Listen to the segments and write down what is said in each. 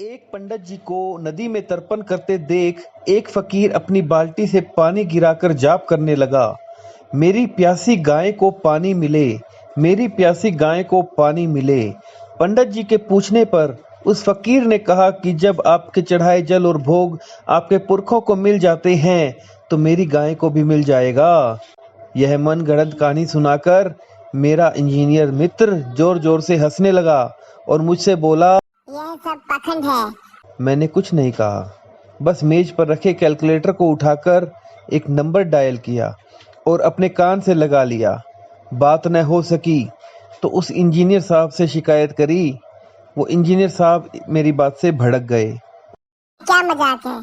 एक पंडित जी को नदी में तर्पण करते देख एक फकीर अपनी बाल्टी से पानी गिराकर जाप करने लगा, मेरी प्यासी गाय को पानी मिले, मेरी प्यासी गाय को पानी मिले। पंडित जी के पूछने पर उस फकीर ने कहा कि जब आपके चढ़ाए जल और भोग आपके पुरखों को मिल जाते हैं तो मेरी गाय को भी मिल जाएगा। यह मनगढ़ंत कहानी सुनाकर मेरा इंजीनियर मित्र जोर जोर से हंसने लगा और मुझसे बोला, यह सब पाखंड है। मैंने कुछ नहीं कहा, बस मेज पर रखे कैलकुलेटर को उठाकर एक नंबर डायल किया और अपने कान से लगा लिया। बात न हो सकी तो उस इंजीनियर साहब से शिकायत करी। वो इंजीनियर साहब मेरी बात से भड़क गए। क्या मजाक है,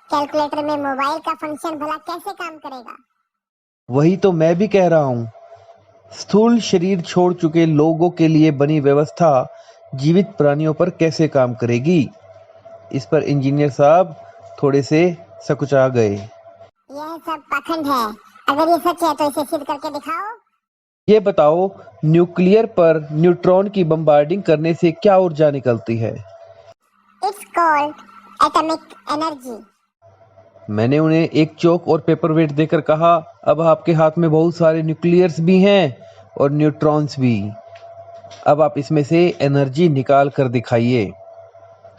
कैलकुलेटर में मोबाइल का फंक्शन भला कैसे काम करेगा? वही तो मैं भी कह रहा हूँ। स्थूल शरीर छोड़ चुके लोगों के लिए बनी व्यवस्था जीवित प्राणियों पर कैसे काम करेगी? इस पर इंजीनियर साहब थोड़े से सकुचा गए। यह सब पाखंड है, अगर ये सच है तो इसे सिद्ध करके दिखाओ। ये बताओ, न्यूक्लियर पर न्यूट्रॉन की बम्बार्डिंग करने से क्या ऊर्जा निकलती है? It's called atomic energy. मैंने उन्हें एक चौक और पेपर वेट देकर कहा, अब आपके हाथ में बहुत सारे न्यूक्लियर्स भी हैं और न्यूट्रॉन्स भी। अब आप इसमें से एनर्जी निकाल कर दिखाइए।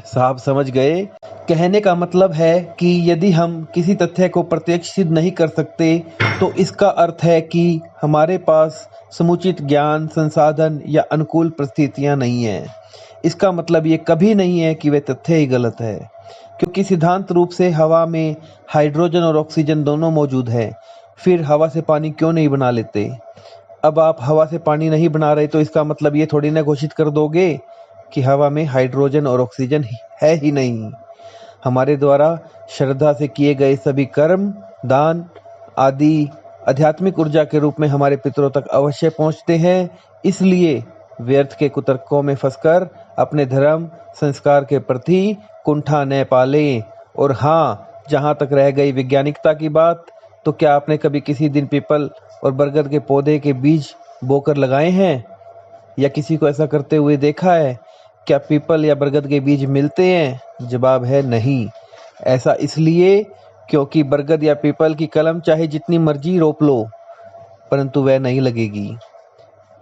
साहब समझ गए। कहने का मतलब है कि यदि हम किसी तथ्य को प्रत्यक्ष सिद्ध नहीं कर सकते तो इसका अर्थ है कि हमारे पास समुचित ज्ञान, संसाधन या अनुकूल परिस्थितियां नहीं हैं। इसका मतलब ये कभी नहीं है कि वह तथ्य ही गलत है, क्योंकि सिद्धांत रूप से हवा में हाइड्रोजन और ऑक्सीजन दोनों मौजूद हैं। फिर हवा से पानी क्यों नहीं बना लेते? अब आप हवा से पानी नहीं बना रहे तो इसका मतलब ये थोड़ी ना घोषित कर दोगे कि हवा में हाइड्रोजन और ऑक्सीजन है ही नहीं। हमारे द्वारा श्रद्धा से किए गए सभी कर्म, दान आदि आध्यात्मिक ऊर्जा के रूप में हमारे पितरों तक अवश्य पहुंचते हैं। इसलिए व्यर्थ के कुतर्कों में फंसकर अपने धर्म संस्कार के प्रति कुंठा न पालें। और हाँ, जहां तक रह गई वैज्ञानिकता की बात, तो क्या आपने कभी किसी दिन पीपल और बरगद के पौधे के बीज बोकर लगाए हैं या किसी को ऐसा करते हुए देखा है? क्या पीपल या बरगद के बीज मिलते हैं? जवाब है नहीं। ऐसा इसलिए क्योंकि बरगद या पीपल की कलम चाहे जितनी मर्जी रोप लो, परंतु वह नहीं लगेगी।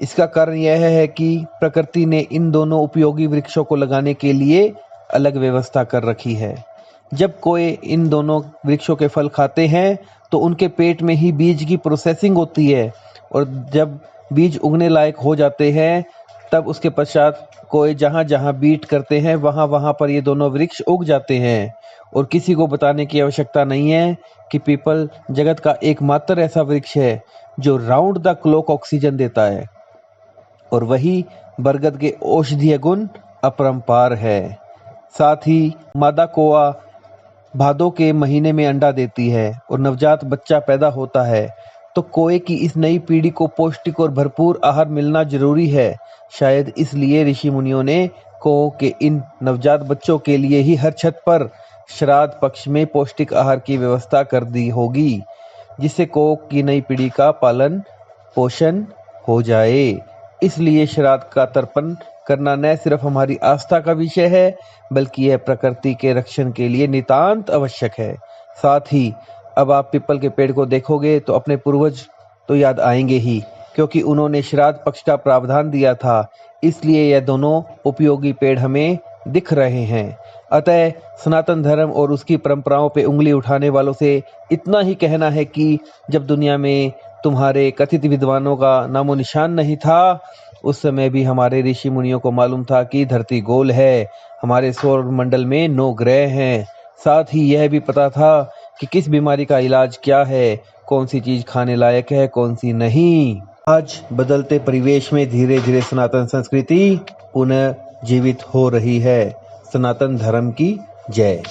इसका कारण यह है कि प्रकृति ने इन दोनों उपयोगी वृक्षों को लगाने के लिए अलग व्यवस्था कर रखी है। जब कोई इन दोनों वृक्षों के फल खाते हैं तो उनके पेट में ही बीज की प्रोसेसिंग होती है, और जब बीज उगने लायक हो जाते हैं तब उसके पश्चात कोई जहाँ जहाँ बीट करते हैं वहाँ वहाँ पर ये दोनों वृक्ष उग जाते हैं। और किसी को बताने की आवश्यकता नहीं है कि पीपल जगत का एकमात्र ऐसा वृक्ष है जो राउंड द क्लॉक ऑक्सीजन देता है, और वही बरगद के औषधीय गुण अपरंपार है। साथ ही मादा कौआ भादों के महीने में अंडा देती है और नवजात बच्चा पैदा होता है, तो कौए की इस नई पीढ़ी को पौष्टिक और भरपूर आहार मिलना जरूरी है। शायद इसलिए ऋषि मुनियों ने कौओं के इन नवजात बच्चों के लिए ही हर छत पर श्राद्ध पक्ष में पौष्टिक आहार की व्यवस्था कर दी होगी, जिससे कौओं की नई पीढ़ी का पालन पोषण हो जाए। इसलिए श्राद्ध का तर्पण करना न सिर्फ हमारी आस्था का विषय है, बल्कि यह प्रकृति के रक्षण के लिए नितांत आवश्यक है। साथ ही अब आप पीपल के पेड़ को देखोगे तो अपने पूर्वज तो याद आएंगे ही, क्योंकि उन्होंने श्राद्ध पक्ष का प्रावधान दिया था। इसलिए यह दोनों उपयोगी पेड़ हमें दिख रहे हैं। अतः सनातन धर्म और उसकी परंपराओं पे उंगली उठाने वालों से इतना ही कहना है कि जब दुनिया में तुम्हारे कथित विद्वानों का नामो निशान नहीं था, उस समय भी हमारे ऋषि मुनियों को मालूम था कि धरती गोल है, हमारे सौर मंडल में 9 ग्रह हैं। साथ ही यह भी पता था कि किस बीमारी का इलाज क्या है, कौन सी चीज खाने लायक है, कौन सी नहीं। आज बदलते परिवेश में धीरे धीरे सनातन संस्कृति पुनः जीवित हो रही है। सनातन धर्म की जय।